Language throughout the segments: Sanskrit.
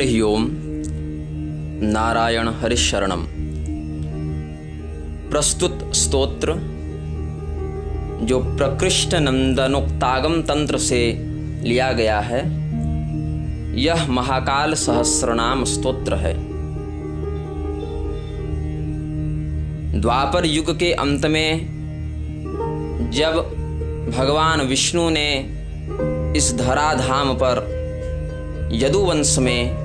हरि ओम। नारायण हरिशरणम। प्रस्तुत स्तोत्र जो प्रकृष्ट नंदनोक्तागम तंत्र से लिया गया है, यह महाकाल सहस्रनाम स्तोत्र है। द्वापर युग के अंत में जब भगवान विष्णु ने इस धराधाम पर यदुवंश में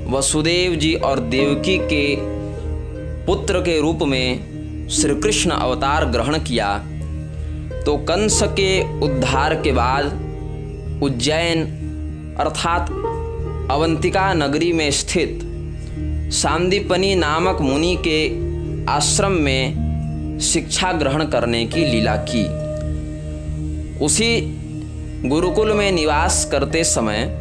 वसुदेव जी और देवकी के पुत्र के रूप में श्री कृष्ण अवतार ग्रहण किया, तो कंस के उद्धार के बाद उज्जैन अर्थात अवंतिका नगरी में स्थित सांदीपनि नामक मुनि के आश्रम में शिक्षा ग्रहण करने की लीला की। उसी गुरुकुल में निवास करते समय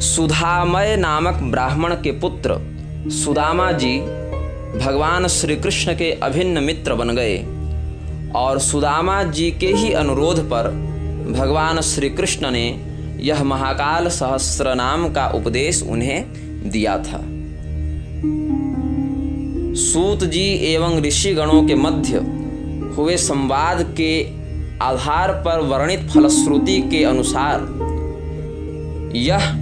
सुधामय नामक ब्राह्मण के पुत्र सुदामा जी भगवान श्री कृष्ण के अभिन्न मित्र बन गए और सुदामा जी के ही अनुरोध पर भगवान श्री कृष्ण ने यह महाकाल सहस्र नाम का उपदेश उन्हें दिया था। सूत जी एवं ऋषिगणों के मध्य हुए संवाद के आधार पर वर्णित फलश्रुति के अनुसार यह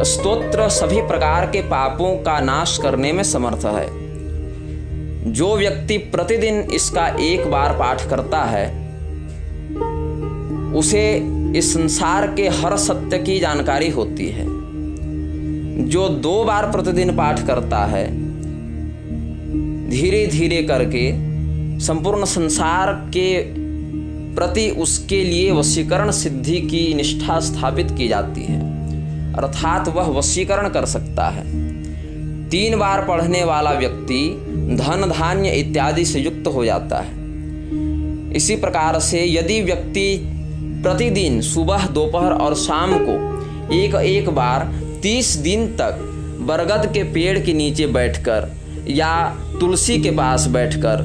स्तोत्र सभी प्रकार के पापों का नाश करने में समर्थ है। जो व्यक्ति प्रतिदिन इसका एक बार पाठ करता है, उसे इस संसार के हर सत्य की जानकारी होती है। जो 2 बार प्रतिदिन पाठ करता है, धीरे धीरे करके संपूर्ण संसार के प्रति उसके लिए वशीकरण सिद्धि की निष्ठा स्थापित की जाती है, अर्थात वह वशीकरण कर सकता है। 3 बार पढ़ने वाला व्यक्ति धन धान्य इत्यादि से युक्त हो जाता है। इसी प्रकार से यदि व्यक्ति प्रतिदिन सुबह, दोपहर और शाम को एक बार 30 दिन तक बरगद के पेड़ के नीचे बैठकर या तुलसी के पास बैठकर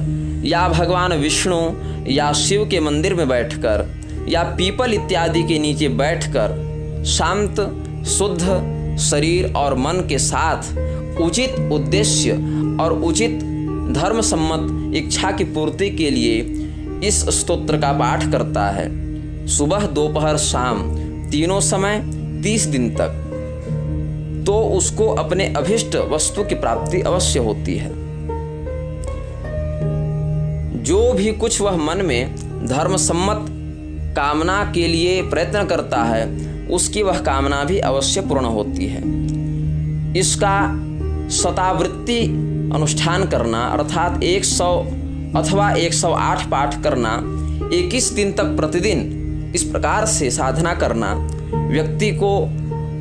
या भगवान विष्णु या शिव के मंदिर में बैठकर या पीपल इत्यादि के नीचे बैठकर शांत शुद्ध शरीर और मन के साथ उचित उद्देश्य और उचित धर्म सम्मत इच्छा की पूर्ति के लिए इस स्तोत्र का पाठ करता है, सुबह, दोपहर, शाम तीनों समय 30 दिन तक, तो उसको अपने अभिष्ट वस्तु की प्राप्ति अवश्य होती है। जो भी कुछ वह मन में धर्म सम्मत कामना के लिए प्रयत्न करता है, उसकी वह कामना भी अवश्य पूर्ण होती है। इसका शतावृत्ति अनुष्ठान करना अर्थात 100 अथवा 108 पाठ करना, 21 दिन तक प्रतिदिन इस प्रकार से साधना करना व्यक्ति को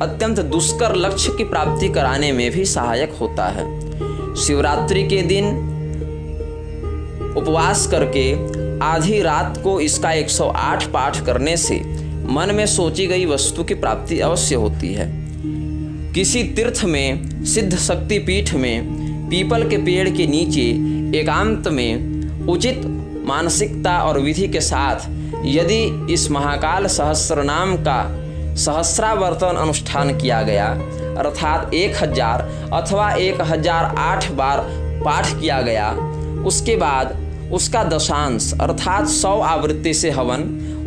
अत्यंत दुष्कर लक्ष्य की प्राप्ति कराने में भी सहायक होता है। शिवरात्रि के दिन उपवास करके आधी रात को इसका 108 पाठ करने से मन में सोची गई वस्तु की प्राप्ति अवश्य होती है। किसी तीर्थ में, सिद्ध शक्ति पीठ में, पीपल के पेड़ के नीचे एकांत में उचित मानसिकता और विधि के साथ यदि इस महाकाल सहस्र नाम का सहस्रावर्तन अनुष्ठान किया गया, अर्थात 1000 अथवा 1008 बार पाठ किया गया, उसके बाद उसका दशांश अर्थात 100 आवृत्ति से हवन,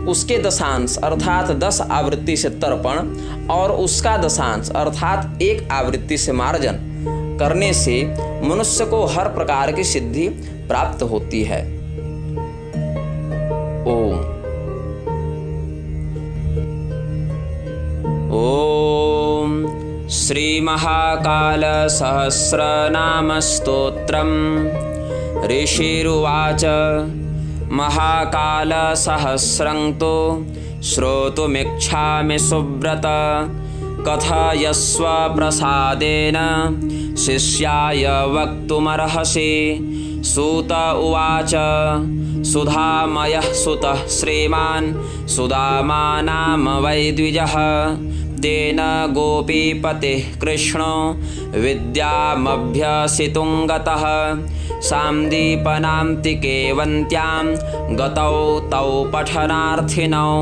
उसके दशांश अर्थात 10 आवृत्ति से तर्पण और उसका दशांश अर्थात 1 आवृत्ति से मार्जन करने से मनुष्य को हर प्रकार की सिद्धि प्राप्त होती है। ओम श्री महाकाल सहस्रनाम स्तोत्रम। ऋषिरुवाच महाकाल सहस्रं तो श्रोतुमिच्छामि सुव्रत कथयस्व प्रसादेन शिष्याय वक्तुमर्हसि। सूत उवाच सुधामयः सुतः श्रीमान् सुदामा नाम वै द्विजः तेन गोपीपतिः कृष्णो विद्यामभ्यसितुं गतः सांदीपनान्तिके वन्त्यां गतौ तौ पठनार्थिनौ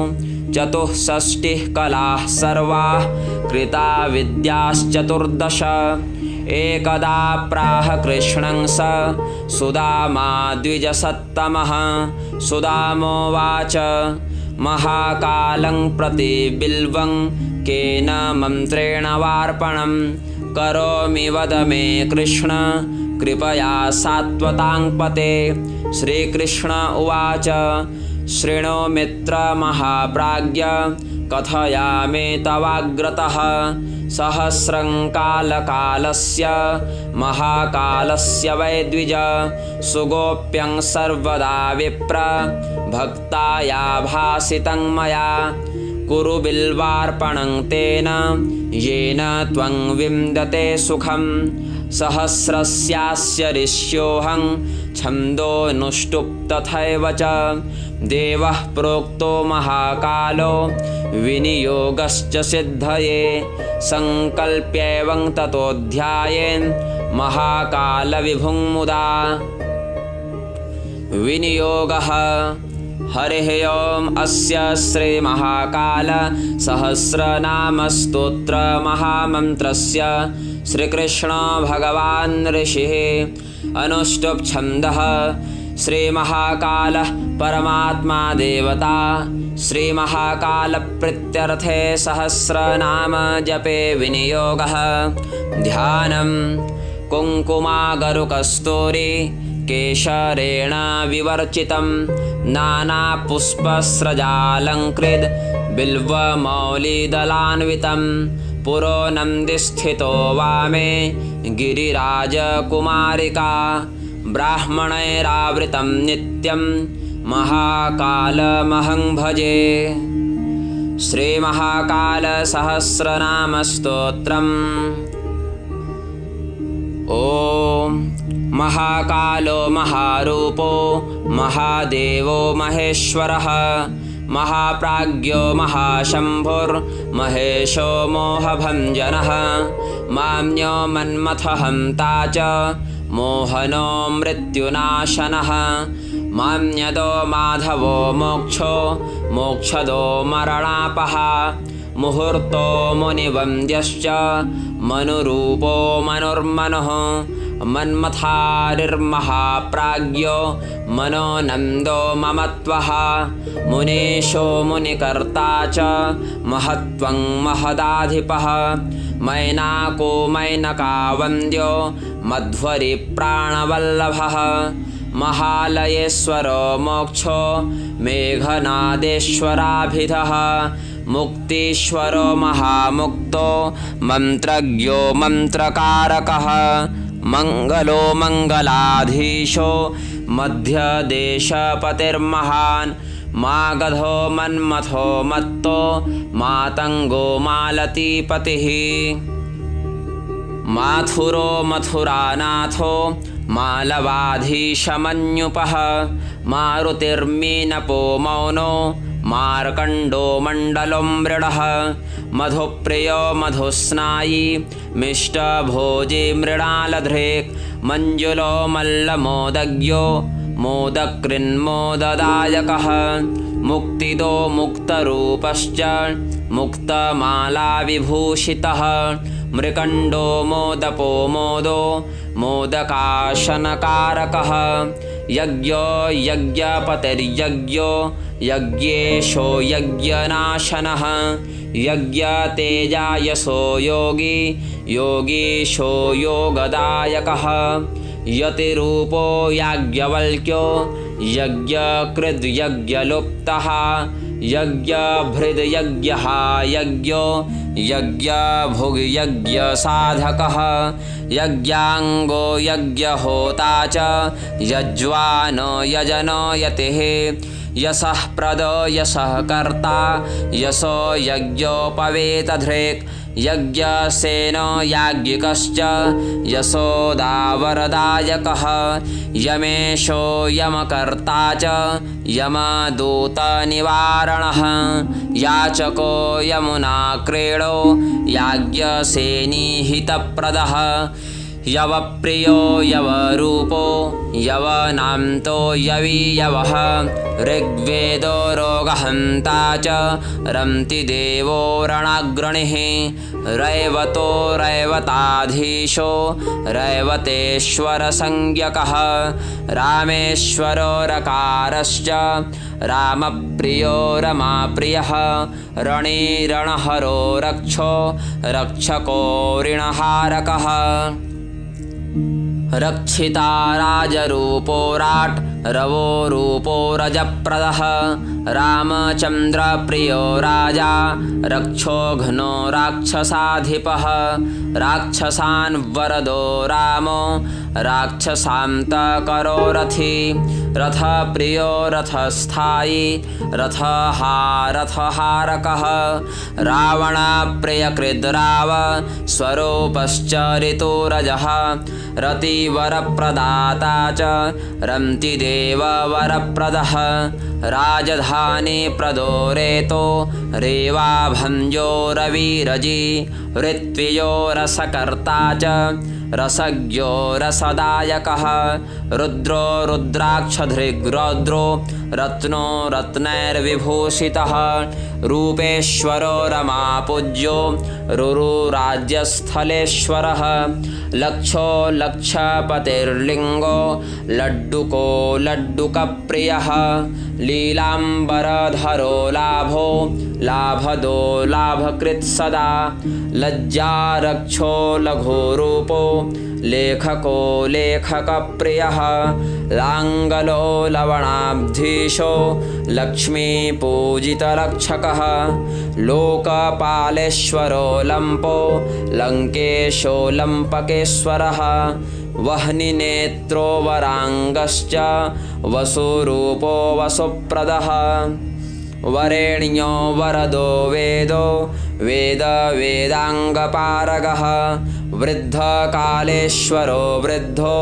चतुःषष्टिः कलाः सर्वाः कृता विद्याश्चतुर्दश। एकदा प्राह कृष्णं स सुदामा द्विजसत्तमः। सुदामोवाच महाकालं प्रति बिल्वं केन मन्त्रेण वार्पणं करोमि वद मे कृष्ण कृपया सात्वताङ्पते। श्रीकृष्ण उवाच शृणु मित्र महाप्राज्ञ कथयामि तवाग्रतः। सहस्रं कालकालस्य महाकालस्य वै द्विज सुगोप्यं सर्वदा विप्र भक्ताया भासितं मया। कुरु बिल्वार्पणं तेन येन त्वं विन्दते सुखं। सहस्रस्यास्य ऋष्योऽहं छन्दोऽनुष्टुप् तथैव च। देवः प्रोक्तो महाकालो विनियोगश्च सिद्धये। संकल्प्येवं ततोऽध्यायेन् महाकालविभुं मुदा। विनियोगः। हरिः ओम्। अस्य श्रीमहाकाल सहस्रनामस्तोत्र महामन्त्रस्य श्रीकृष्ण भगवान् ऋषिः अनुष्टुप् छन्दः। श्रीमहाकालः परमात्मा देवता। श्रीमहाकालप्रीत्यर्थे सहस्रनाम जपे विनियोगः। ध्यानं कुङ्कुमागरुकस्तूरी केशरेण विवर्चितं नानापुष्पस्रजालङ्कृत बिल्वमौलिदलान्वितं। पुरो नन्दिस्थितो वामे गिरिराजकुमारिका ब्राह्मणैरावृतं नित्यं महाकालमहं भजे। श्रीमहाकालसहस्रनामस्तोत्रम्। ॐ महाकालो महारूपो महादेवो महेश्वरः महाप्राज्ञो महाशम्भुर्महेशो मोहभञ्जनः। माम्यो मन्मथहन्ता च मोहनो मृत्युनाशनः। माम्यदो माधवो मोक्षो मोक्षदो मरणापहा। मुहूर्तो मुनिवन्द्यश्च मनुरूपो मनुर्मनुः। मन्मथारिर्महाप्राज्ञो मनोनन्दो ममत्वः। मुनीशो मुनिकर्ता च महत्त्वं महदाधिपः। मैनाको मैनकावन्द्यो मध्वरिप्राणवल्लभः। महालयेश्वरो मोक्षो मेघनादेश्वराभिधः। मुक्तीश्वरो महामुक्तो मन्त्रज्ञो मन्त्रकारकः। मंगलो मंगलाधीशो मध्यदेशपतिर्महान्। मागधो मन्मथो मत्तो मातंगो मालतीपतिः। माथुरो मथुरानाथो मालवाधीशमन्युपः। मारुतिर्मीनपो मौनो मार्कण्डो मण्डलो मृडः। मधुप्रियो मधुस्नायी मिष्टभोजी मृणालधृक्। मञ्जुलो मल्लमोदज्ञो मोदकृन्मोददायकः। मुक्तिदो मुक्तरूपश्च मुक्तमालाविभूषितः। मृकण्डो मोदपो मोदो मोदकाशनकारकः। यज्ञो यज्ञपतिर्यज्ञो यज्ञेशो यज्ञनाशनः। यज्ञतेजायसो योगी योगीशो योगदायकः। यतिरूपो याज्ञवल्क्यो यज्ञकृद्यज्ञलुप्तः। यज्ञभृद्यज्ञः यज्ञो यज्ञभुग्यज्ञसाधकः। यज्ञाङ्गो यज्ञहोता च यज्वानो यजनो यतिः। यशः प्रदो यशः कर्ता यशो यज्ञोपवेतधृक्। यज्ञसेनो याज्ञिकश्च यशोदावरदायकः। यमेशो यमकर्ता च यमदूतनिवारणः। याचको यमुनाक्रीडो याज्ञसेनीहितप्रदः। यवप्रियो यवरूपो यवनान्तो यवीयवः ऋग्वेदो रोगहन्ता च रन्ति देवो रणाग्रणिः रैवतो रैवताधीशो रैवतेश्वरसंज्ञकः रामेश्वरो रकारश्च रामप्रियो रमाप्रियः रणि रणहरो रक्षो रक्षको ऋणहारकः रक्षिता राजरूपोराट् रवो रूपो रजप्रदः रामचन्द्रप्रियो राजा रक्षोघ्नो राक्षसाधिपः राक्षसान् वरदो रामो राक्षसान्तकरो रथी रथप्रियो रथस्थायी रथहारकः रावणप्रियकृद्राव स्वरूपश्च ऋतुरजः रतिवरप्रदाता च रन्तिदेववरप्रदः राजधानी प्रदो रेतो रेवाभञ्जो रविरजी ऋत्विजो रसकर्ता च रसज्ञो रसदायकः रुद्रो रुद्राक्षधृग्रौद्रो रत्नो रत्नैर्विभूषितः रूपेश्वरो रमापूज्यो रुरुराज्यस्थलेश्वरः लक्षो लक्षपतिर्लिङ्गो लड्डुको लड्डुकप्रियः लीलाम्बरधरो लाभो लाभदो लाभकृत् सदा लज्जारक्षो लघुरूपो लेखको लेखकप्रियः लाङ्गलो लवणाब्धीशो लक्ष्मीपूजितरक्षकः लोकपालेश्वरो लम्पो लङ्केशो लम्पकेश्वरः वह्निनेत्रो वराङ्गश्च वसुरूपो वसुप्रदः वरेण्यो वरदो वेदो वेदाङ्गपारगः वृद्धकालेश्वरो वृद्धो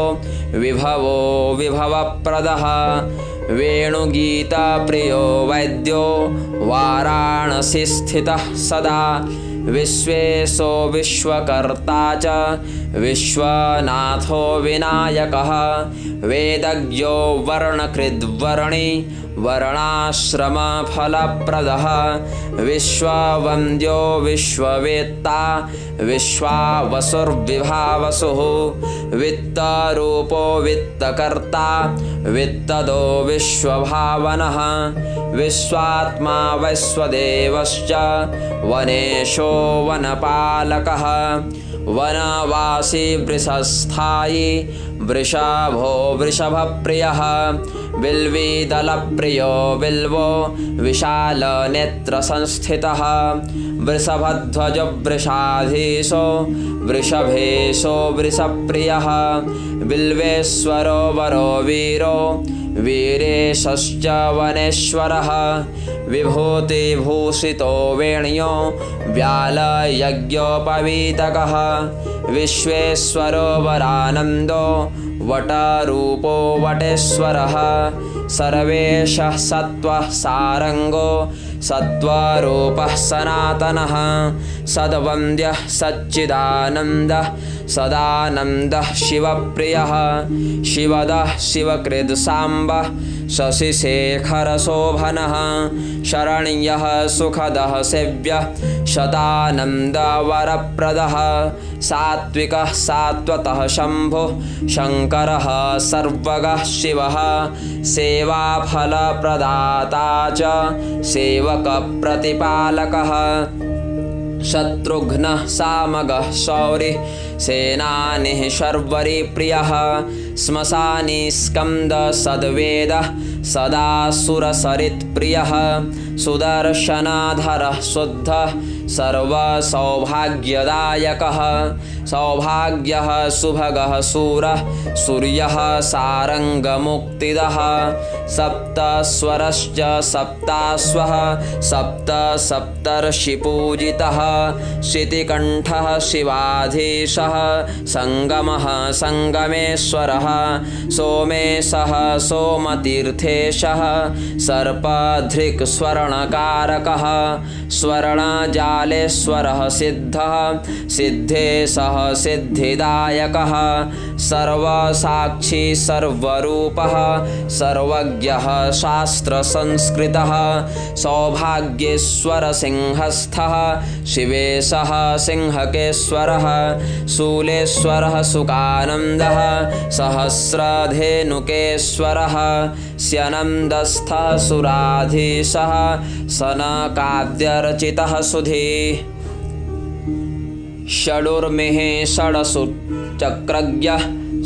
विभवो विभवप्रदः वेणुगीतप्रियो वैद्यो वाराणसी स्थितः सदा विश्वेशो विश्वकर्ता च विश्वनाथो विनायकः वेदज्ञो वर्णकृद्वर्णि वर्णाश्रमफलप्रदः विश्ववन्द्यो विश्ववेत्ता विश्वावसुर्विभावसुः वित्तरूपो वित्तकर्ता वित्तदो विश्वभावनः विश्वात्मा वैश्वदेवश्च वनेशो वनपालकः वनवासी वृषस्थायी वृषभो वृषभप्रियः बिल्वीदलप्रियो बिल्वो विशालनेत्रसंस्थितः वृषभध्वजो वृषाधीशो वृषभेशो वृषप्रियः बिल्वेश्वरो वरो वीरो वीरेशश्च वनेश्वरः विभूतिभूषितो वेण्यो व्यालयज्ञोपवीतकः विश्वेश्वरो वरानन्दो वटरूपो वटेश्वरः सर्वेशः सत्त्वः सारङ्गो सत्त्वरूपः सनातनः सद्वन्द्यः सच्चिदानन्दः सदानन्दः शिवप्रियः शिवदः शिवकृद्साम्बः शशिशेखरशोभनः शरण्यः सुखदः सेव्यः शतानन्दवरप्रदः सात्विकः सात्वतः शम्भुः शङ्करः सर्वगः शिवः सेवाफलप्रदाता च सेवकप्रतिपालकः शत्रुघ्नः सामगः शौरिः सेनानिः शर्वरीप्रियः श्मशानी स्कन्दः सद्वेदः सदासुरसरित्प्रियः सुदर्शनधरः शुद्धः सर्वसौभाग्यदायकः सौभाग्यः सुभगः सूरः सूर्यः सारङ्गमुक्तिदः सप्तस्वरश्च सप्ताश्वः सप्त सप्तर्षिपूजितः शितिकण्ठः शिवाधीशः सङ्गमः सङ्गमेश्वरः सोमेशः सोमतीर्थेशः सर्पधृक् स्वर्णकारकः स्वर्णजा कालेश्वरः सिद्धः सिद्धेशः सिद्धिदायकः सर्वसाक्षी सर्वरूपः सर्वज्ञः शास्त्रसंस्कृतः सौभाग्येश्वर सिंहस्थः शिवेशः सिंहकेश्वरः शूलेश्वरः सुकानन्दः सहस्रधेनुकेश्वरः स्यनन्दस्थः सुराधीशः सनकाद्यर्चितः सुधी षडुर्मिः षडसुचक्रज्ञः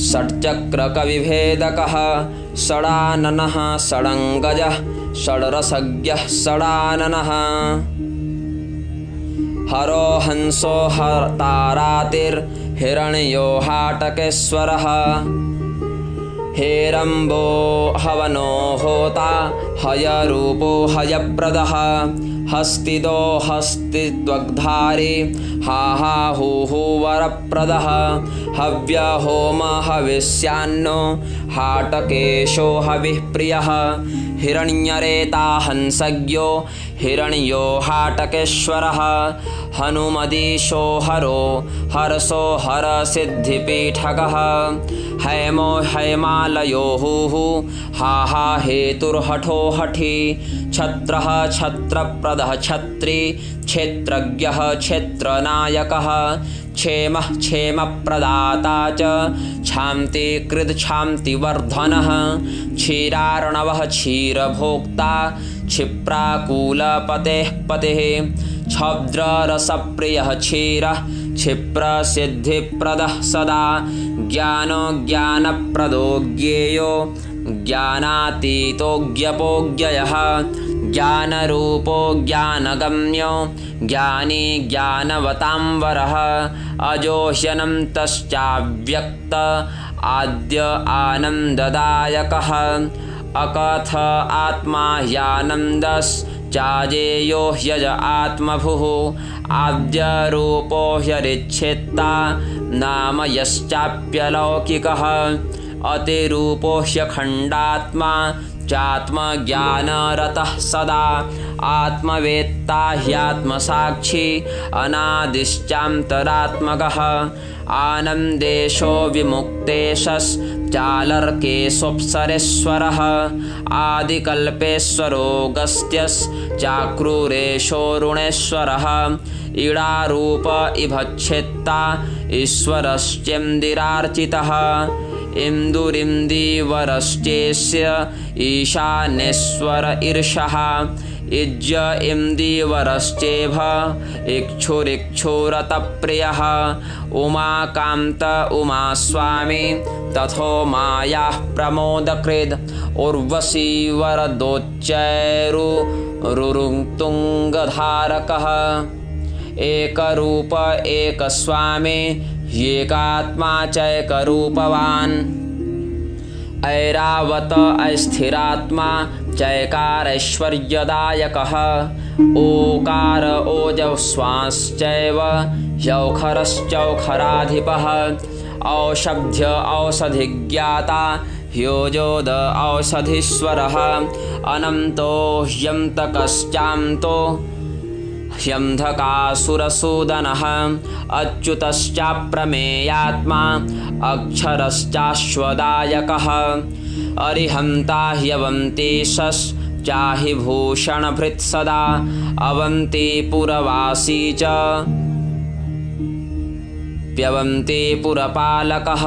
षट्चक्रकविभेदकः षडाननः षडङ्गजः षड्रसज्ञः षडाननः हरो हंसो तारातिर्हिरण्यो हाटकेश्वरः हेरम्बो हवनो होता हयरूपो हयप्रदः हस्तिदो हस्तित्वग्धारी हाहाहूहू वरप्रदः हव्यहोम हविष्यान्नो हाटकेशो हविः प्रियः हिरण्यरेता हंसज्ञो हिरण्यो हाटकेश्वरः हनुमदीशो हरो हरसो हरसिद्धिपीठकः हैमो हैमालयो हुः हाहा हेतुर्हठो हठी छत्रः छत्रप्रदः छत्री क्षेत्रज्ञः क्षेत्रनायकः क्षेमः क्षेमप्रदाता च क्षान्तिकृच्छान्तिवर्धनः क्षीरार्णवः क्षीरभोक्ता क्षिप्राकुलपतेः पतिः क्षुद्ररसप्रियः क्षीरः क्षिप्रसिद्धिप्रदः सदा ज्ञानो ज्ञानप्रदो ज्ञेयो ज्ञानातीतो ज्ञपोज्ञयः ज्ञानरूपो ज्ञानगम्यो ज्ञानी ज्ञानवतांवरः अजो ह्यनन्तश्चाव्यक्त आद्य आनन्ददायकः अकथ आत्मा ह्यानन्दश्चाजेयो ह्यज आत्मभुः आद्यरूपो ह्यरिच्छेत्ता नाम यश्चाप्यलौकिकः अतिरूपो ह्यखण्डात्मा चात्मज्ञानरतः सदा आत्मवेत्ता ह्यात्मसाक्षी अनादिश्चान्तरात्मकः आनन्देशो विमुक्तेशश्चालर्केशोऽप्सरेश्वरः आदिकल्पेश्वरोऽगस्त्यश्चाक्रूरेशोऽरुणेश्वरः इडारूप इभच्छेत्ता ईश्वरश्चेन्दिरार्चितः इन्दुरिन्दीवरश्चेस्य ईशानेश्वर ईर्षः इज्य इन्दीवरश्चेभ इक्षुरिक्षुरतप्रियः उमाकान्त उमास्वामी तथो मायाः प्रमोदकृद् उर्वशीवरदोच्चैरुरुतुङ्गधारकः एकरूप एकस्वामी ह्येकात्मा चैकरूपवान् ऐरावत अस्थिरात्मा चैकारैश्वर्यदायकः ओकार ओजस्वांश्चैव ह्यौखरश्चौखराधिपः औषध्य औषधिज्ञाता ह्योजोद औषधीश्वरः अनन्तो ह्यन्तकश्चान्तो ह्यन्धकासुरसूदनः अच्युतश्चाप्रमेयात्मा अक्षरश्चाश्वदायकः अरिहन्ता ह्यवन्तीशश्चाहि भूषणभृत् सदा अवन्तीपुरवासी च प्यवन्तीपुरपालकः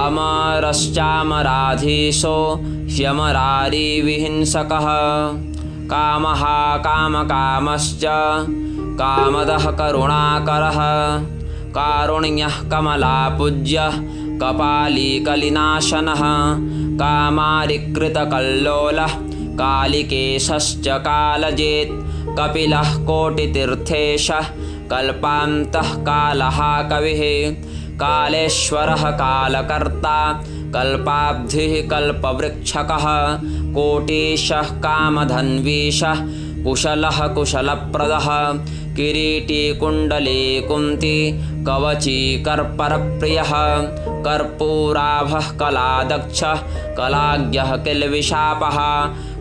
अमरश्चामराधीशो ह्यमरारिविहिंसकः कामः कामकामश्च कामदः करुणाकरः कारुण्यः कमलापूज्यः कपालीकलिनाशनः कामारिकृतकल्लोलः कालिकेशश्च कालजेत् कपिलः कोटितीर्थेशः कल्पान्तः कालः कविः कालेश्वरः कालकर्ता कल्पाब्धिः कल्पवृक्षकः कोटीशः कामधन्वीशः कुशलः कुशलप्रदः किरीटी कुण्डली कुन्ती कवची कर्परप्रियः कर्पूराभः कलादक्षः कलाज्ञः किल्बिषापः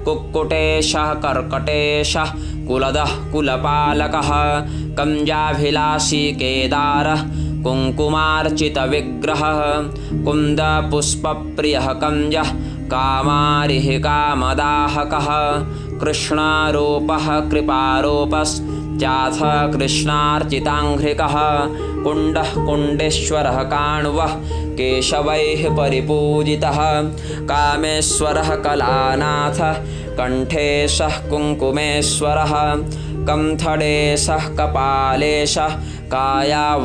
कुक्कुटेशः कर्कटेशः कुलदः कुलपालकः कञ्जाभिलाषी केदारः कुङ्कुमार्चितविग्रहः कुन्दपुष्पप्रियः कञ्जः कामारिः कामदाहकः कृष्णारूपः कृपारूपश्चाथ कृष्णार्चिताङ्घ्रिकः कुण्डः कुण्डेश्वरः काण्वः केशवैः परिपूजितः कामेश्वरः कलानाथः कण्ठेशः कुङ्कुमेश्वरः कम्थडेशः कपालेशः कायावरोहणेश्वरः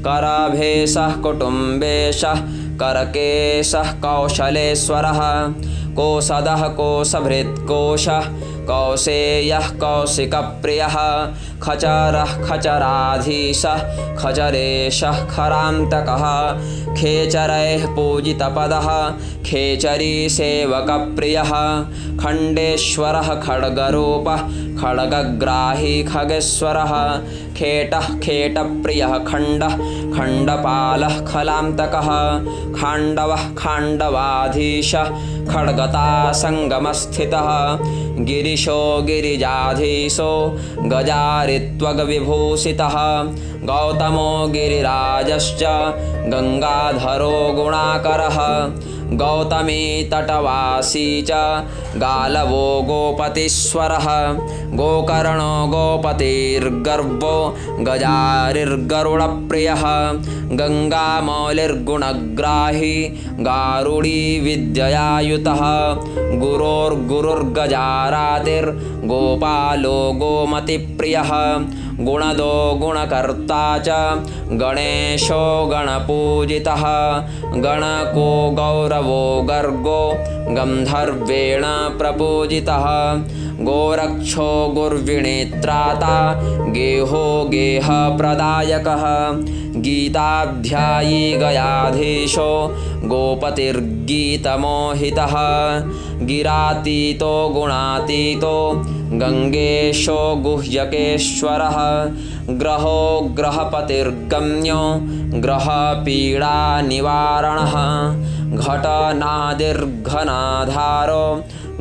करभेशः कुटुम्बेशः करकेशः कौशलेश्वरः कोसदः कोसभृत्कोशः कौसेयः कौशिकप्रियः खचरः खचराधीशः खचरेशः खरान्तकः खेचरैः पूजितपदः खेचरी सेवकप्रियः खण्डेश्वरः खड्गरूपः खड्गग्राही खगेश्वरः खेटः खेटप्रियः खण्डः खण्डपालः खलान्तकः खाण्डवः खाण्डवाधीशः खड्गता संगमस्थितः गिरिशो गिरिजाधीशो गजारित्वगविभूषितः गौतमो गिरिराजश्च गङ्गाधरो गुणाकरः गौतमी तटवासी च गालवो गोपतीश्वरः गोकर्णो गोपतिर्गर्वो गजारिर्गरुडप्रियः गङ्गामौलिर्गुणग्राही गारुडी विद्ययायुतः गुरोर्गुरुर्गजारातिर्गोपालो गोमतिप्रियः गुणदो गुणकर्ता च गणेशो गणपूजितः गणको गौरवो गर्गो गन्धर्वेण प्रपूजितः गोरक्षो गुर्विणेत्राता गेहो गेहप्रदायकः गीताध्यायी गयाधीशो गोपतिर्गीतमोहितः गिरातीतो गुणातीतो गङ्गेशो गुह्यकेश्वरः ग्रहो ग्रहपतिर्गम्यो ग्रहपीडानिवारणः घटनादिर्घनाधारो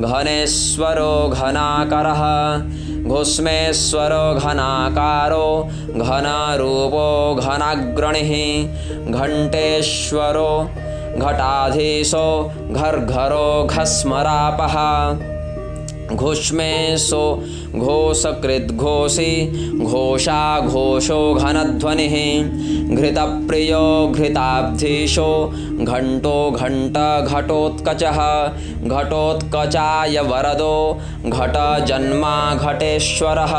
घनेश्वरो घनाकरः घुष्मेश्वरो घनाकारो घनरूपो घनाग्रणिः घण्टेश्वरो घटाधीशो घर्घरो घस्मरापः घुष्मेशो घोषकृद्घोषी घोषाघोषो घनध्वनिः घृतप्रियो घृताब्धीशो घण्टो घण्ट घटोत्कचः घटोत्कचाय वरदो घटजन्मा घटेश्वरः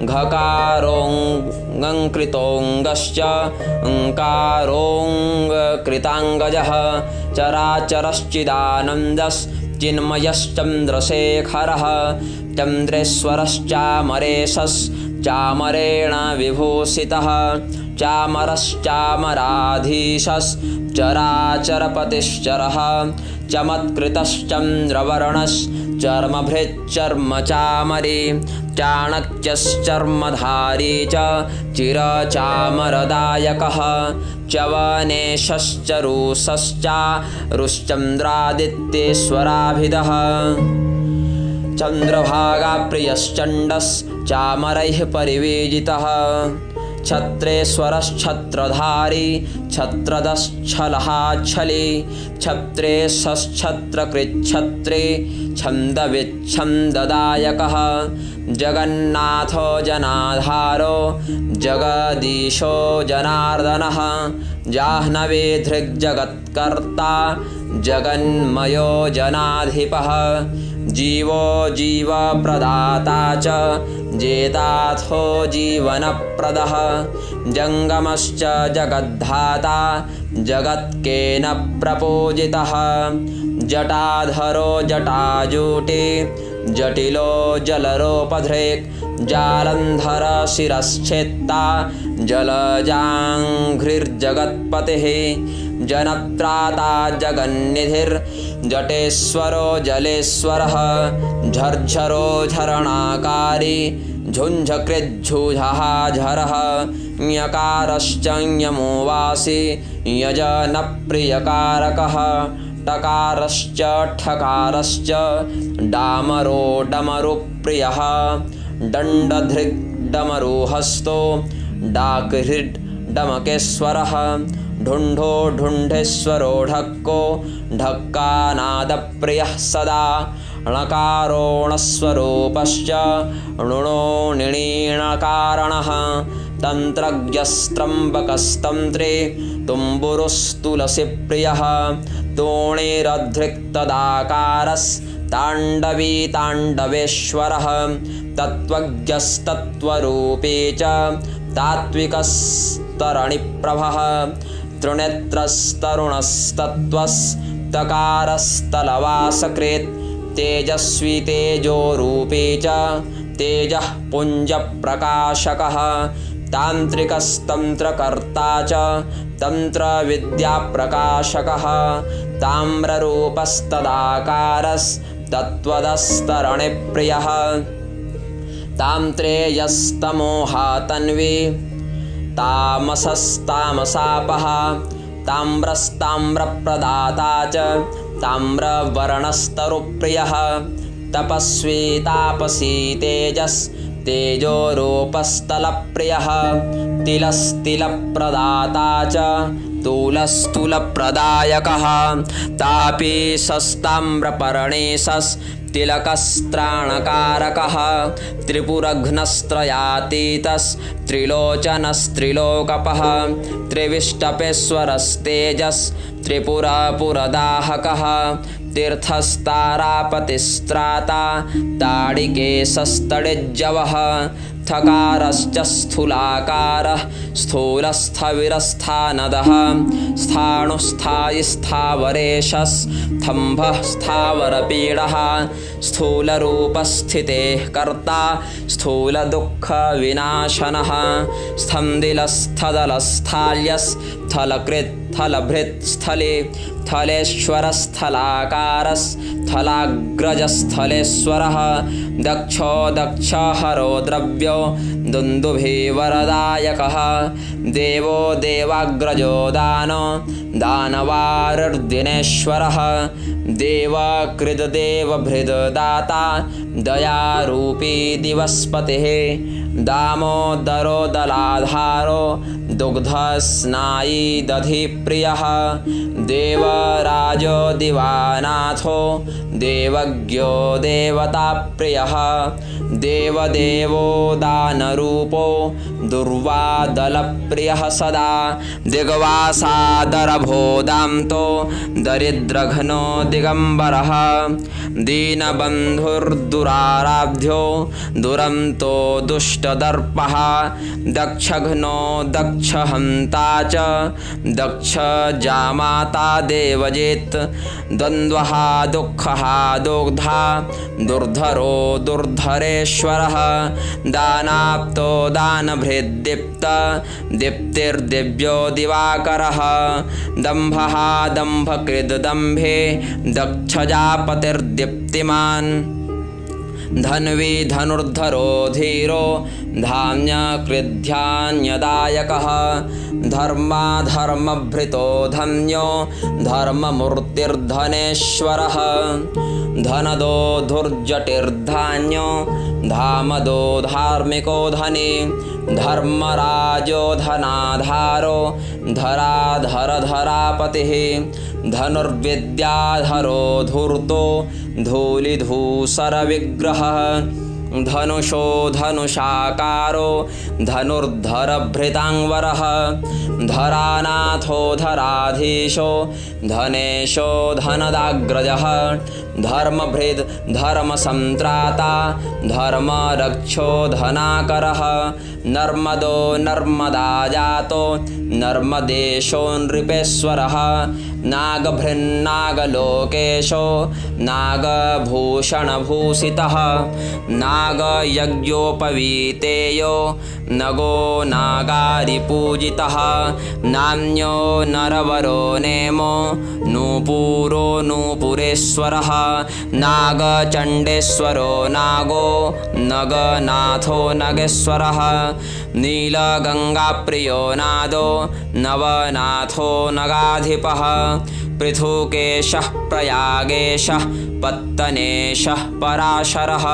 घकारोऽङ्कृतोऽङ्गश्च ङ्कारोऽङ्कृताङ्गजः चराचरश्चिदानन्दश्चिन्मयश्चन्द्रशेखरः चन्द्रेश्वरश्चामरेशश्चामरेण विभूषितः चामरश्चामराधीशश्चराचरपतिश्चरः चमत्कृतश्चन्द्रवर्णश्चर्मभृच्चर्मचामरी चाणक्यश्चर्मधारी च चिरचामरदायकः च्यवनेशश्चरुषश्चारुश्चन्द्रादित्येश्वराभिधः चन्द्रभागाप्रियश्चण्डश्चामरैः परिवेजितः छत्रेश्वरश्छत्रधारी छत्रदश्छलहाच्छली छत्रेशश्छत्रकृच्छत्रे छन्दविच्छन्ददायकः जगन्नाथो जनाधारो जगदीशो जनार्दनः जाह्नवी धृग्जगत्कर्ता जगन्मयो जनाधिपः जीवो जीवप्रदाता च जेताथो जीवनप्रदः जङ्गमश्च जगद्धाता जगत्केन प्रपूजितः जटाधरो जटाजूटे जटिलो जलरोपधृक् जालन्धर शिरश्चेत्ता जलजाङ्घ्रिर्जगत्पतिः जनत्राता जगन्निधिर्जटेश्वरो जलेश्वरः झर्झरो झरणाकारी झुञ्झकृज्झुझहाझरः ञकारश्च ञमोवासी यजनप्रियकारकः टकारश्च ठकारश्च डामरो डमरुप्रियः दण्डधृग् डमरुहस्तो डाकहृद् डमकेश्वरः ढुण्ढो ढुण्ढेश्वरो ढक्को ढक्कानादप्रियः सदा णकारोणस्वरूपश्च णुणो णिणीणकारणः तन्त्रज्ञस्त्रम्बकस्तन्त्रे तुम्बुरुस्तुलसीप्रियः तोणिरधृक्तदाकारस्ताण्डवी ताण्डवेश्वरः तत्त्वज्ञस्तत्त्वरूपे च तात्विकस्तरणिप्रभः त्रिनेत्रस्तरुणस्तत्त्वस्तकारस्तलवासकृत् तेजस्वी तेजोरूपे च तेजः पुञ्जप्रकाशकः तान्त्रिकस्तन्त्रकर्ता च तन्त्रविद्याप्रकाशकः ताम्ररूपस्तदाकारस्तत्त्वदस्तरणिप्रियः ताम्त्रेयस्तमोहातन्वी तामसस्तामसापः ताम्रस्ताम्रप्रदाता च ताम्रवर्णस्तरुप्रियः तपस्वी तापसी तेजोरूपस्थलप्रियः तिलस्तिलप्रदाता च तूलस्थूलप्रदायकः तापीशस्ताम्रपर्णेशस्तिलकस्त्राणकारकः त्रिपुरघ्नस्त्रयातीतस्त्रिलोचनस्त्रिलोकपः त्रिविष्टपेश्वरस्तेजस्त्रिपुरपुरदाहकः तीर्थस्तारापतिस्त्राता ताडिकेशस्तडिज्जवः थकारश्च स्थूलाकारः स्थूलस्थविरस्थानदः स्थाणुस्थायिस्थावरेशस्तम्भः स्थावरपीडः स्थूलरूपस्थितेः कर्ता स्थूलदुःखविनाशनः स्थन्दिलस्थदलस्थाल्यस्थलकृत्थलभृत्स्थले स्थलेश्वरस्थलाकारस्थलाग्रजस्थलेश्वरः दक्षो दक्षहरो द्रव्यो दुन्दुभिवरदायकः देवो देवाग्रजो दानो दानवारिर्दिनेश्वरः देवकृद्देवभृद्दाता दयारूपी दिवस्पतिः दामोदरो दलाधारो दुग्धस्नायी दधिप्रियः देवराजो दिवानाथो देवज्ञो देवताप्रियः देवदेवो दानरूपो दुर्वादलप्रियः सदा दिग्वासादरभोदान्तो दरिद्रघ्नो दिगम्बरः दीनबन्धुर्दुराराध्यो दुरन्तो दुष्टदर्पः दक्षघ्नो दक्षहन्ता च दक्षजामाता देवजित् द्वन्द्वः दुःखः दोग्धा दुर्धरो दुर्धरेश्वरः दानाप्तो दानभृद्दीप्त दीप्तिर्दिव्यो दिवाकरः दम्भः दम्भकृद्दम्भे दक्षजापतिर्दीप्तिमान् धन्वी धनुर्धरो धीरो धान्यकृद्धान्यदायकः धर्माधर्मभृतो धन्यो धर्ममूर्तिर्धनेश्वरः धनदो धुर्जटिर्धान्यो धामदो धार्मिको धनी धर्मराजो धनाधारो धराधरधरापतिः धनुर्विद्याधरो धूर्तो धूलिधूसरविग्रहः धनुषो धनुषाकारो धनुर्धरभृताङ्वरः धरानाथो धराधीशो धनेशो धनदाग्रजः धर्मभृद् धर्मसन्त्राता धर्मरक्षो धनाकरः नर्मदो नर्मदाजातो नर्मदेशो नृपेश्वरः नागभृन्नागलोकेशो नागभूषणभूषितः नागयज्ञोपवीतेयो नगो नागारिपूजितः नान्यो नरवरो नेमो नूपुरो नूपुरेश्वरः नागचण्डेश्वरो नागो नगनाथो नगेश्वरः नीलगङ्गाप्रियो नादो नवनाथो नगाधिपः पृथुकेशः प्रयागेशः पत्तनेशः पराशरः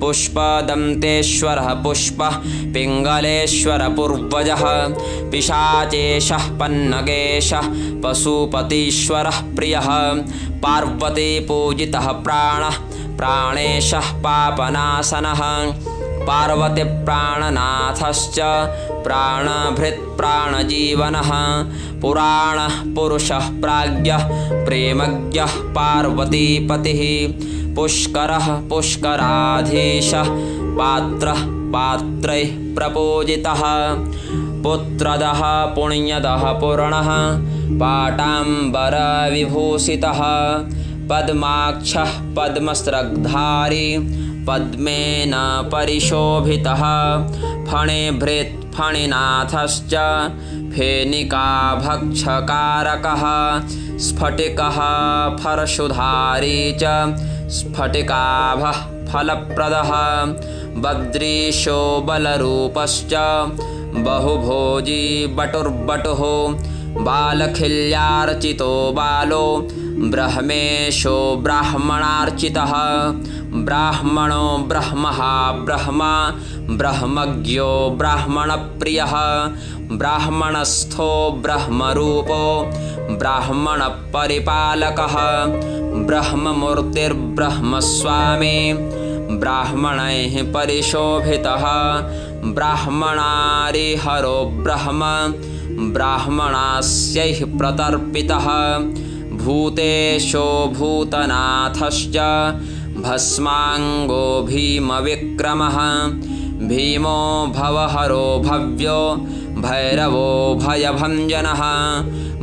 पुष्पदन्तेश्वरः पुष्पः पिङ्गलेश्वर पूर्वजः पिशाचेशः पन्नगेशः पशुपतीश्वरः प्रियः पार्वतीपूजितः प्राणः प्राणेशः पापनाशनः पार्वतीप्राणनाथश्च प्राणभृत्प्राणजीवनः पुराणः पुरुषः प्राज्ञः प्रेमज्ञः पार्वतीपतिः पुष्करः पुष्कराधीशः पात्रः पात्रैः प्रपूजितः पुत्रदः पुण्यदः पूर्णः पाटाम्बरविभूषितः पद्माक्षः पद्मस्रग्धारी पद्मेन परिशोभितः फणिभृत् फणिनाथश्च फेनिकाभक्षकारकः स्फटिकः फलशुधारी च स्फटिकाभः फलप्रदः बद्रीशो बलरूपश्च बहुभोजी बटुर्बटुः बालखिल्यार्चितो बालो ब्रह्मेशो ब्राह्मणार्चितः ब्राह्मणो ब्रह्मः ब्रह्मा ब्रह्मज्ञो ब्राह्मणप्रियः ब्राह्मणस्थो ब्रह्मरूपो ब्राह्मणपरिपालकः ब्रह्ममूर्तिर्ब्रह्मस्वामी ब्राह्मणैः परिशोभितः ब्राह्मणारिहरो ब्रह्म ब्राह्मणास्यैः प्रतर्पितः भूतेशो भूतनाथश्च भस्माङ्गो भीमविक्रमः भीमो भवहरो भव्यो भैरवो भयभञ्जनः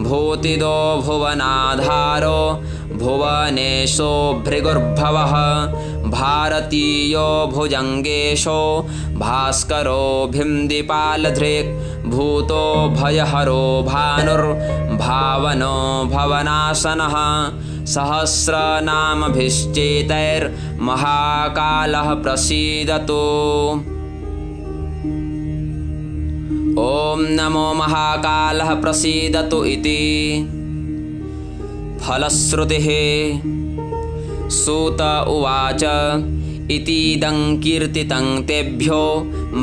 भूतिदो भुवनाधारो भुवनेशो भृगुर्भवः भारतीयो भुजङ्गेशो भास्करो भिन्दिपालधृक् भूतो भयहरो भानुर्भावनो भवनाशनः सहस्रनामभिश्चेतैर्महाकालः प्रसीदतु। ॐ नमो महाकालः प्रसीदतु इति। फलश्रुतिः सूत उवाच इतीदं कीर्तितं तेभ्यो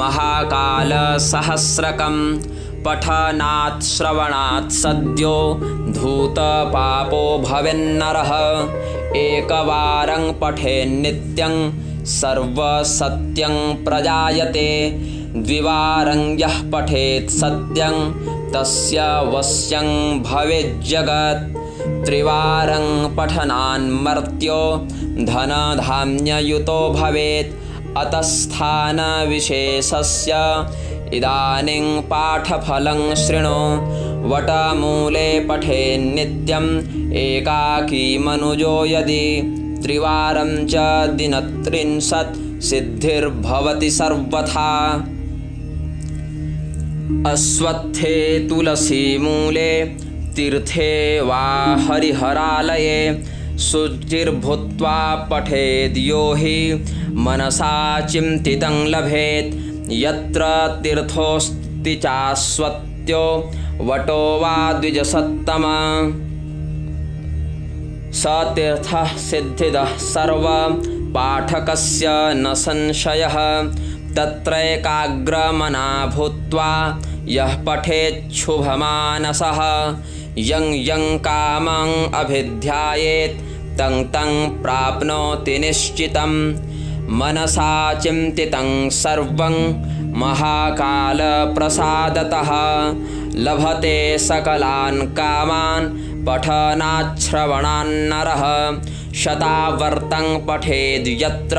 महाकालसहस्रकं पठनात् श्रवणात् सद्यो धूतपापो भवेन्नरः एकवारं पठेन्नित्यं सर्वसत्यं प्रजायते द्विवारं यः पठेत् सत्यं तस्य वश्यं भवेज्जगत् त्रिवारं पठनान्मर्त्यो धनधान्ययुतो भवेत् अतस्थानविशेषस्य इदानीं पाठफलं शृणु वटमूले पठेन्नित्यम् एकाकी मनुजो यदि त्रिवारं च दिनत्रिंशत् सिद्धिर्भवति सर्वथा। अश्वत्थे तुलसीमूले तीर्थे वा हरिहरालये शुचिर्भूत्वा पठेद् यो हि मनसा चिन्तितं लभेत् यत्र तीर्थोऽस्ति चाश्वत्यो वटो वा द्विजसत्तम स तीर्थः सिद्धिदः सर्व पाठकस्य न संशयः तत्रैकाग्रमना भूत्वा यः पठेच्छुभमानसः यं यं कामं अभिध्यायेत् तं तं प्राप्नोति निश्चितं मनसा चिन्तितं सर्वं महाकालप्रसादतः लभते सकलान् कामान् पठनाच्छ्रवणान्नरः शतावर्तं पठेद् यत्र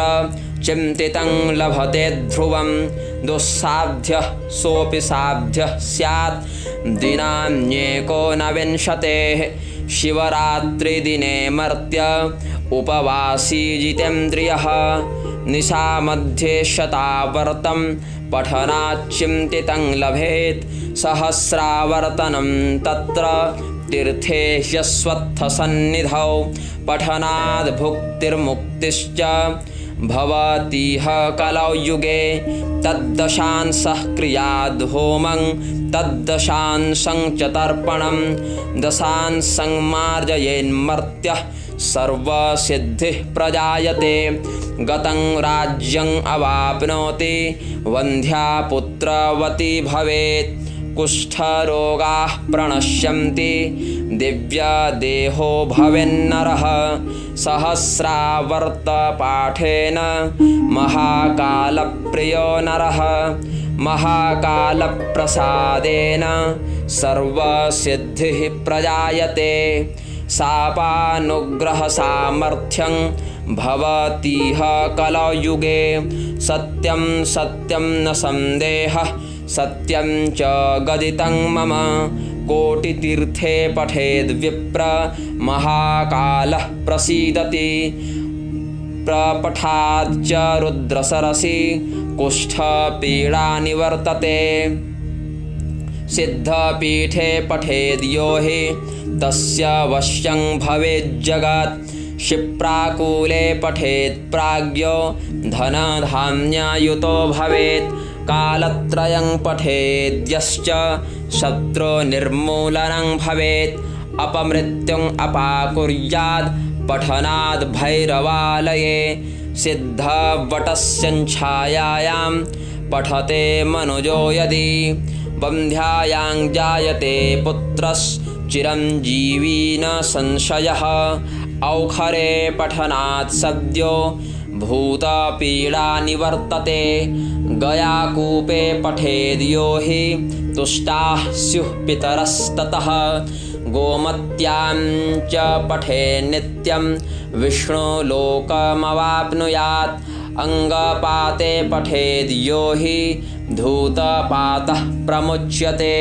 चिन्तितं लभते ध्रुवं दुस्साध्यः सोऽपि साध्यः स्यात् दिनान्येकोनविंशतेः शिवरात्रिदिने मर्त्य उपवासी जितेन्द्रियः निशामध्ये शतावर्तं पठनाच्चिन्तितं लभेत् सहस्रावर्तनं तत्र तीर्थे ह्यस्वत्थसन्निधौ पठनाद् भुक्तिर्मुक्तिश्च भवतीह कलौ युगे तद्दशांसः क्रियाद् होमं तद्दशांसं च तर्पणं दशांसं मार्जयेन्मर्त्यः सर्वसिद्धिः प्रजायते गतं राज्यं अवाप्नोति वन्ध्यापुत्रवती भवेत् कुष्ठरोगाः प्रणश्यन्ति दिव्यदेहो भवेन्नरः सहस्रावर्तपाठेन महाकालप्रियो नरः महाकालप्रसादेन सर्वसिद्धिः प्रजायते शापानुग्रहसामर्थ्यं भवतीह कलौ युगे सत्यं सत्यं न संदेहः सत्यं च गदितं मम कोटितीर्थे पठेद्विप्र महाकालः प्रसीदति प्रपठात् च रुद्रसरसि कुष्ठपीडा निवर्तते सिद्धपीठे पठेद् यो हि तस्य वश्यं भवेज्जगत् क्षिप्राकूले पठेत् प्राज्ञो धनधान्ययुतो भवेत् कालत्रयं पठेद्यश्च शत्रुनिर्मूलनं भवेत् अपमृत्युम् अपाकुर्यात् पठनाद् भैरवालये सिद्धवटस्यञ्छायायां पठते मनुजो यदि वन्ध्यायां जायते पुत्रश्चिरञ्जीवी न संशयः औखरे पठनात् सद्यो भूतपीडा निवर्तते गयाकूपे पठेद् यो हि तुष्टाः स्युः पितरस्ततः गोमत्यां च पठेन् नित्यं विष्णुलोकमवाप्नुयात् अङ्गपाते पठेद् यो हि धूतपातः प्रमुच्यते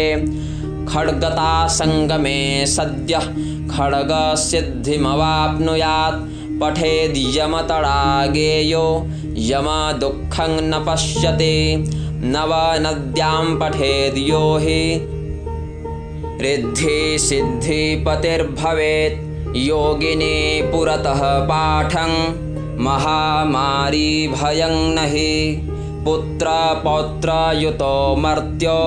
खड्गता संगमे सद्यः खड्गसिद्धिमवाप्नुयात् पठेद् यमतडागेयो यमदुःखं न पश्यति नवनद्यां पठेद् यो हि रिद्धिसिद्धिपतिर्भवेत् योगिनी पुरतः पाठं महामारी भयं नहि पुत्रपौत्रयुतो मर्त्यो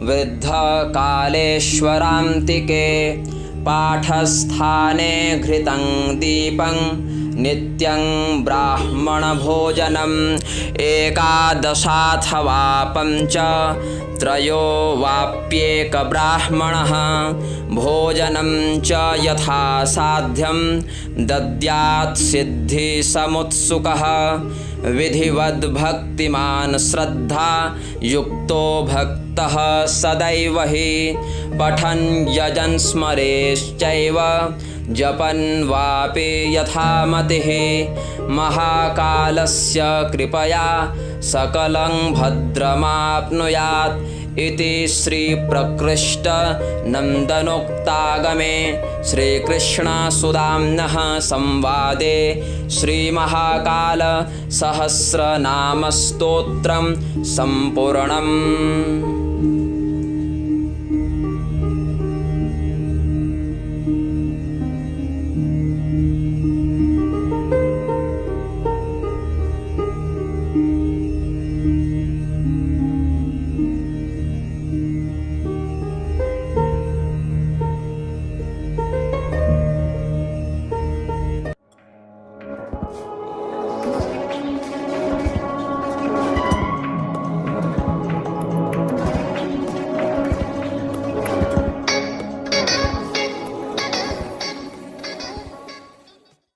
वृद्धकालेश्वरान्तिके पाठस्थाने घृतं दीपं नित्यं ब्राह्मणभोजनम् एकादशाथवा पञ्च त्रयो वाप्येकब्राह्मणः भोजनं च यथा साध्यं दद्यात् सिद्धिसमुत्सुकः विधिवद्भक्तिमान् श्रद्धा युक्तो भक्तः सदैव हि पठन् यजन् स्मरेश्चैव जपन् वापि यथा मतिः महाकालस्य कृपया सकलं भद्रमाप्नुयात् इति श्रीप्रकृष्टनन्दनोक्तागमे श्रीकृष्णसुदाम्नः संवादे श्रीमहाकालसहस्रनामस्तोत्रं सम्पूर्णम्।